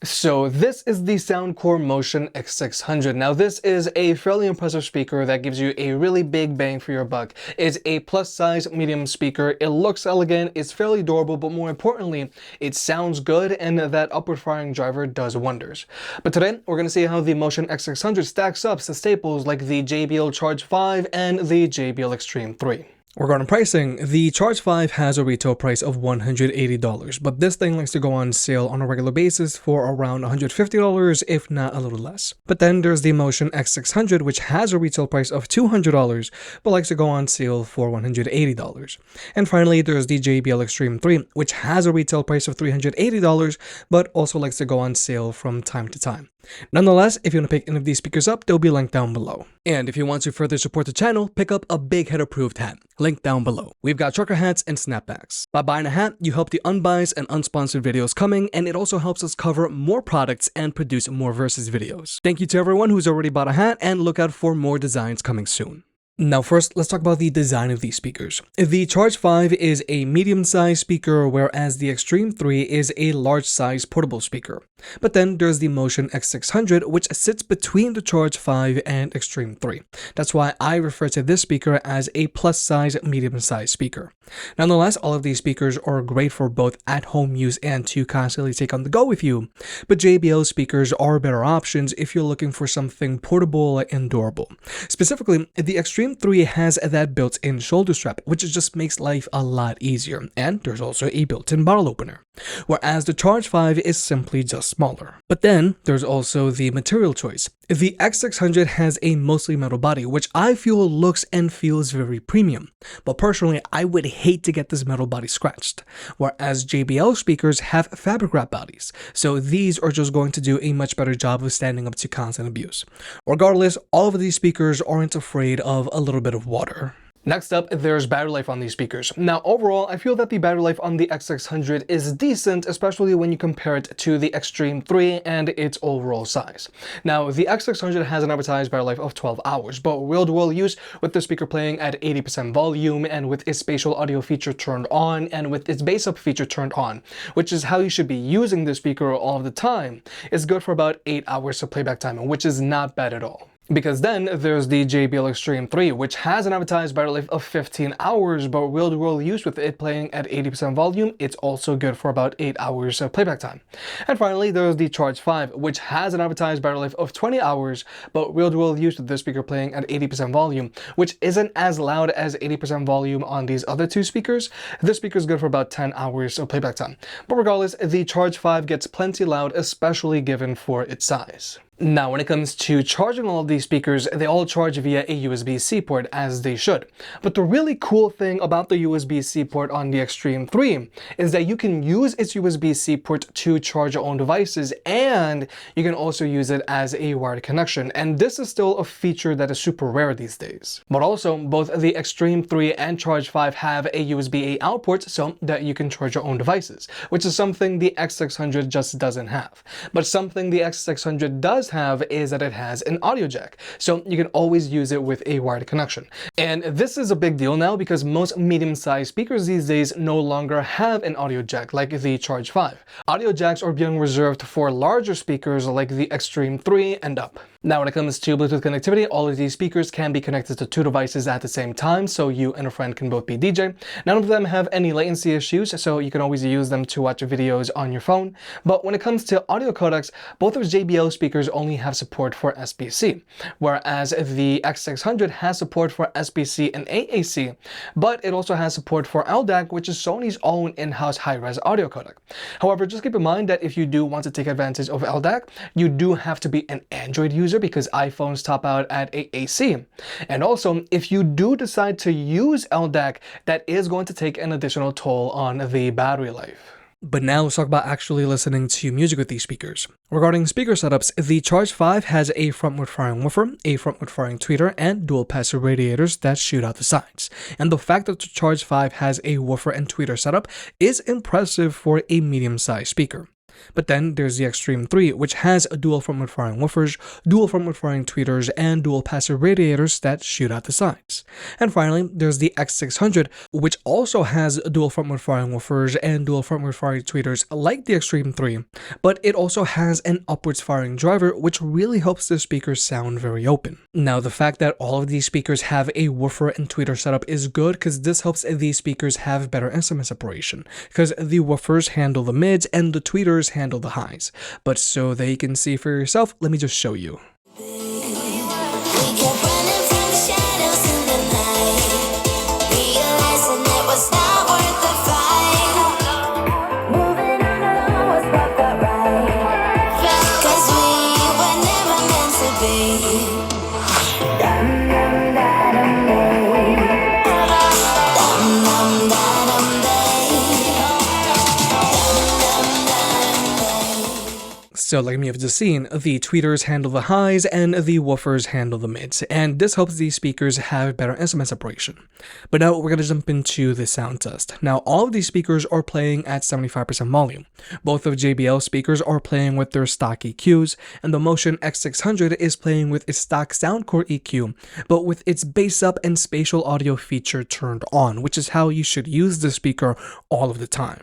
So this is the Soundcore Motion X600. Now this is a fairly impressive speaker that gives you a really big bang for your buck. It's a plus size medium speaker. It looks elegant, it's fairly durable, but more importantly, it sounds good and that upward firing driver does wonders. But today we're going to see how the Motion X600 stacks up to staples like the JBL Charge 5 and the JBL Xtreme 3. Regarding pricing, the Charge 5 has a retail price of $180, but this thing likes to go on sale on a regular basis for around $150, if not a little less. But then there's the Motion X600, which has a retail price of $200, but likes to go on sale for $180. And finally, there's the JBL Xtreme 3, which has a retail price of $380, but also likes to go on sale from time to time. Nonetheless, if you want to pick any of these speakers up, they'll be linked down below. And if you want to further support the channel, pick up a big head approved hat, linked down below. We've got trucker hats and snapbacks. By buying a hat, you help the unbiased and unsponsored videos coming, and it also helps us cover more products and produce more versus videos. Thank you to everyone who's already bought a hat, and look out for more designs coming soon. Now first, let's talk about the design of these speakers. The Charge 5 is a medium-sized speaker, whereas the Xtreme 3 is a large-sized portable speaker. But then there's the Motion X600, which sits between the Charge 5 and Xtreme 3. That's why I refer to this speaker as a plus-size medium-sized speaker. Nonetheless, all of these speakers are great for both at-home use and to constantly take on the go with you, but JBL speakers are better options if you're looking for something portable and durable. Specifically, the Xtreme 3 has that built-in shoulder strap, which just makes life a lot easier, and there's also a built-in bottle opener, whereas the Charge 5 is simply just smaller. But then there's also the material choice. The X600 has a mostly metal body, which I feel looks and feels very premium, but personally I would hate to get this metal body scratched, whereas JBL speakers have fabric wrap bodies, so these are just going to do a much better job of standing up to constant abuse. Regardless, all of these speakers aren't afraid of a little bit of water. Next up, there's battery life on these speakers. Now overall, I feel that the battery life on the X600 is decent, especially when you compare it to the Xtreme 3 and its overall size. Now the X600 has an advertised battery life of 12 hours, but real-world use with the speaker playing at 80% volume and with its spatial audio feature turned on and with its bass up feature turned on, which is how you should be using the speaker all of the time, is good for about 8 hours of playback time, which is not bad at all. Because then there's the JBL Xtreme 3, which has an advertised battery life of 15 hours, but real-world use with it playing at 80% volume, it's also good for about 8 hours of playback time. And finally, there's the Charge 5, which has an advertised battery life of 20 hours, but real-world use with this speaker playing at 80% volume, which isn't as loud as 80% volume on these other two speakers. This speaker is good for about 10 hours of playback time. But regardless, the Charge 5 gets plenty loud, especially given for its size. Now, when it comes to charging all of these speakers, they all charge via a USB-C port, as they should. But the really cool thing about the USB-C port on the Xtreme 3 is that you can use its USB-C port to charge your own devices, and you can also use it as a wired connection. And this is still a feature that is super rare these days. But also, both the Xtreme 3 and Charge 5 have a USB-A out port so that you can charge your own devices, which is something the X600 just doesn't have. But something the X600 does have is that it has an audio jack, so you can always use it with a wired connection. And this is a big deal now because most medium-sized speakers these days no longer have an audio jack like the Charge 5. Audio jacks are being reserved for larger speakers like the Xtreme 3 and up. Now when it comes to Bluetooth connectivity, all of these speakers can be connected to two devices at the same time, so you and a friend can both be DJ. None of them have any latency issues, so you can always use them to watch videos on your phone. But when it comes to audio codecs, both of JBL speakers only have support for SBC, whereas the X600 has support for SBC and AAC, but it also has support for LDAC, which is Sony's own in-house high-res audio codec. However, just keep in mind that if you do want to take advantage of LDAC, you do have to be an Android user because iPhones top out at AAC. And also, if you do decide to use LDAC, that is going to take an additional toll on the battery life. But now let's talk about actually listening to music with these speakers. Regarding speaker setups, the Charge 5 has a frontward firing woofer, a frontward firing tweeter, and dual passive radiators that shoot out the sides. And the fact that the Charge 5 has a woofer and tweeter setup is impressive for a medium-sized speaker. But then there's the Xtreme 3, which has a dual frontward firing woofers, dual frontward firing tweeters, and dual passive radiators that shoot out the sides. And finally, there's the X600, which also has dual frontward firing woofers and dual frontward firing tweeters like the Xtreme 3, but it also has an upwards firing driver, which really helps the speakers sound very open. Now, the fact that all of these speakers have a woofer and tweeter setup is good because this helps these speakers have better instrument separation, because the woofers handle the mids and the tweeters handle the highs. But so that you can see for yourself, let me just show you. So like you have just seen, the tweeters handle the highs and the woofers handle the mids, and this helps these speakers have better instrument separation. But now we're going to jump into the sound test. Now all of these speakers are playing at 75% volume. Both of JBL speakers are playing with their stock EQs, and the Motion X600 is playing with its stock Soundcore EQ, but with its bass up and spatial audio feature turned on, which is how you should use the speaker all of the time.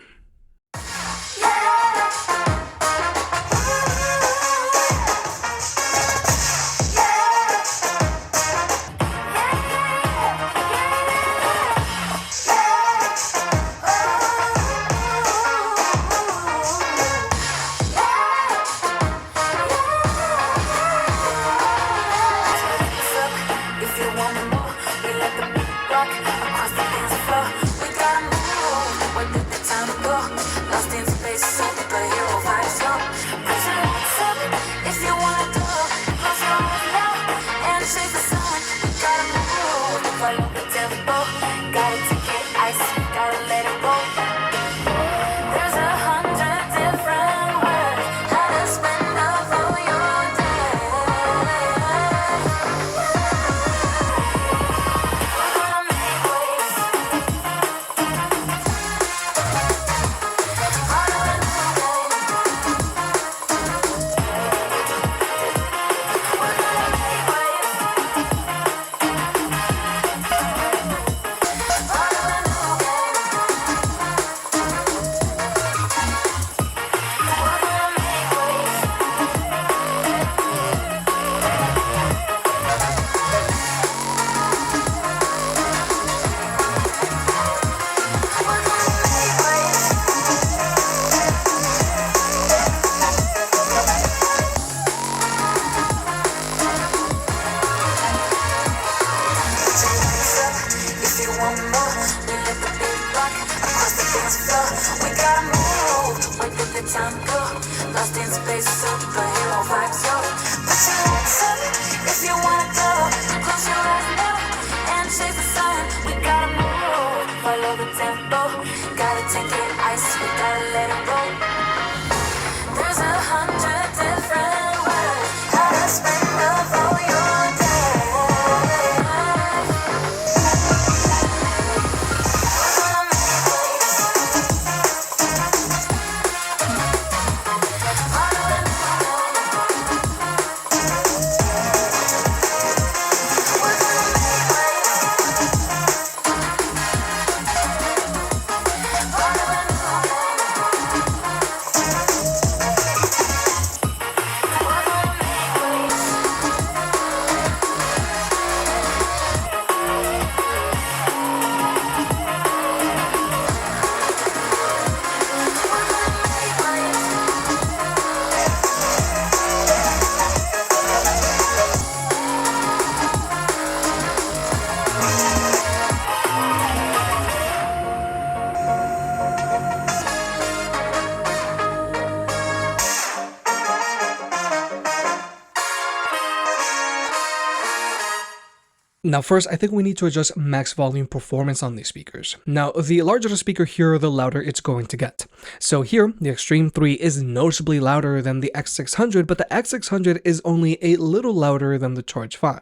Now first, I think we need to adjust max volume performance on these speakers. Now, the larger the speaker here, the louder it's going to get. So here, the Xtreme 3 is noticeably louder than the X600, but the X600 is only a little louder than the Charge 5.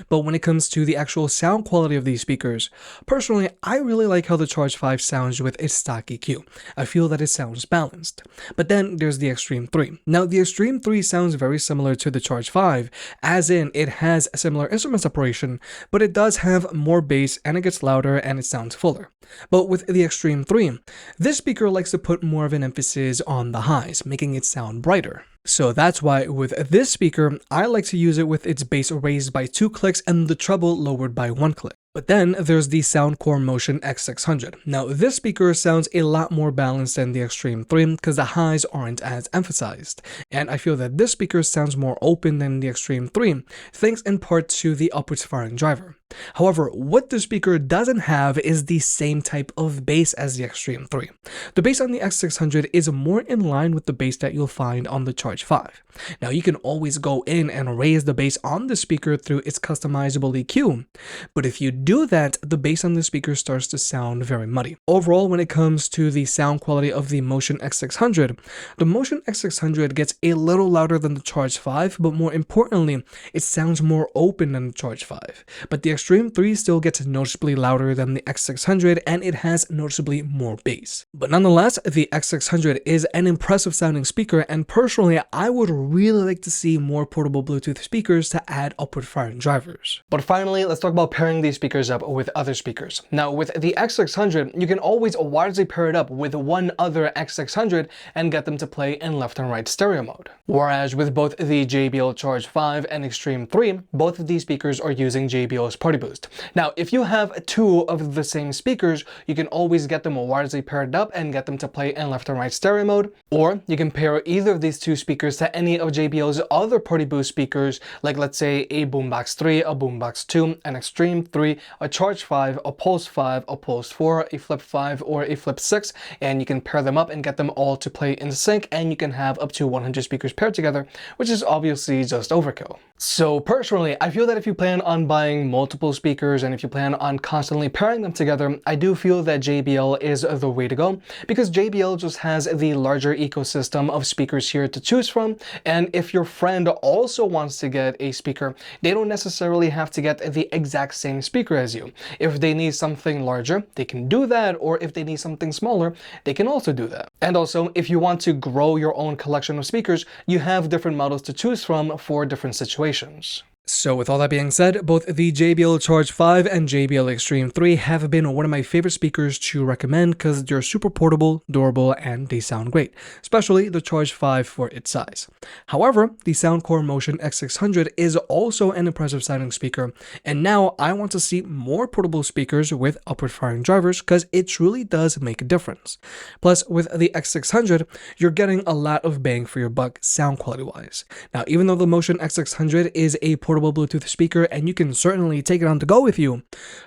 But when it comes to the actual sound quality of these speakers, personally, I really like how the Charge 5 sounds with its stock EQ. I feel that it sounds balanced. But then there's the Xtreme 3. Now, the Xtreme 3 sounds very similar to the Charge 5, as in it has a similar instrument separation, but it does have more bass and it gets louder and it sounds fuller. But with the Xtreme 3, this speaker likes to put more of an emphasis on the highs, making it sound brighter. So that's why with this speaker, I like to use it with its bass raised by 2 clicks and the treble lowered by 1 click. But then there's the Soundcore Motion X600. Now this speaker sounds a lot more balanced than the Xtreme 3 because the highs aren't as emphasized. And I feel that this speaker sounds more open than the Xtreme 3, thanks in part to the upwards firing driver. However, what the speaker doesn't have is the same type of bass as the Xtreme 3. The bass on the X600 is more in line with the bass that you'll find on the Charge 5. Now you can always go in and raise the bass on the speaker through its customizable EQ, but if you do that, the bass on the speaker starts to sound very muddy. Overall, when it comes to the sound quality of the Motion X600, the Motion X600 gets a little louder than the Charge 5, but more importantly, it sounds more open than the Charge 5. But the Xtreme 3 still gets noticeably louder than the X600 and it has noticeably more bass. But nonetheless, the X600 is an impressive sounding speaker, and personally, I would really like to see more portable Bluetooth speakers to add upward firing drivers. But finally, let's talk about pairing these speakers up with other speakers. Now with the X600, you can always wirelessly pair it up with one other X600 and get them to play in left and right stereo mode. Whereas with both the JBL Charge 5 and Xtreme 3, both of these speakers are using JBL's Party Boost. Now if you have two of the same speakers, you can always get them wirelessly paired up and get them to play in left and right stereo mode, or you can pair either of these two speakers to any of JBL's other Party Boost speakers, like let's say a Boombox 3, a Boombox 2, an Xtreme 3, a Charge 5, a Pulse 5, a Pulse 4, a Flip 5, or a Flip 6, and you can pair them up and get them all to play in sync, and you can have up to 100 speakers paired together, which is obviously just overkill. So personally, I feel that if you plan on buying multiple speakers and if you plan on constantly pairing them together, I do feel that JBL is the way to go, because JBL just has the larger ecosystem of speakers here to choose from, and if your friend also wants to get a speaker, they don't necessarily have to get the exact same speaker as you. If they need something larger, they can do that, or if they need something smaller, they can also do that. And also, if you want to grow your own collection of speakers, you have different models to choose from for different situations. So with all that being said, both the JBL Charge 5 and JBL Xtreme 3 have been one of my favorite speakers to recommend because they're super portable, durable, and they sound great, especially the Charge 5 for its size. However, the Soundcore Motion X600 is also an impressive sounding speaker, and now I want to see more portable speakers with upward firing drivers because it truly does make a difference. Plus, with the X600, you're getting a lot of bang for your buck sound quality wise. Now, even though the Motion X600 is a portable Bluetooth speaker and you can certainly take it on the go with you,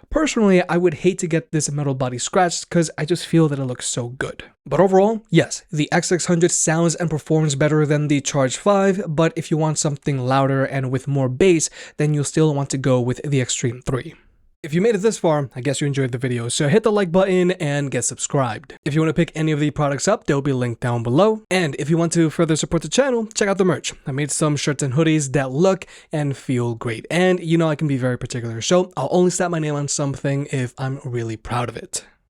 personally I would hate to get this metal body scratched because I just feel that it looks so good. But overall, yes, the X600 sounds and performs better than the Charge 5, but if you want something louder and with more bass, then you'll still want to go with the Xtreme 3. If you made it this far, I guess you enjoyed the video, so hit the like button and get subscribed. If you want to pick any of the products up, they'll be linked down below. And if you want to further support the channel, check out the merch. I made some shirts and hoodies that look and feel great. And you know I can be very particular, so I'll only slap my name on something if I'm really proud of it.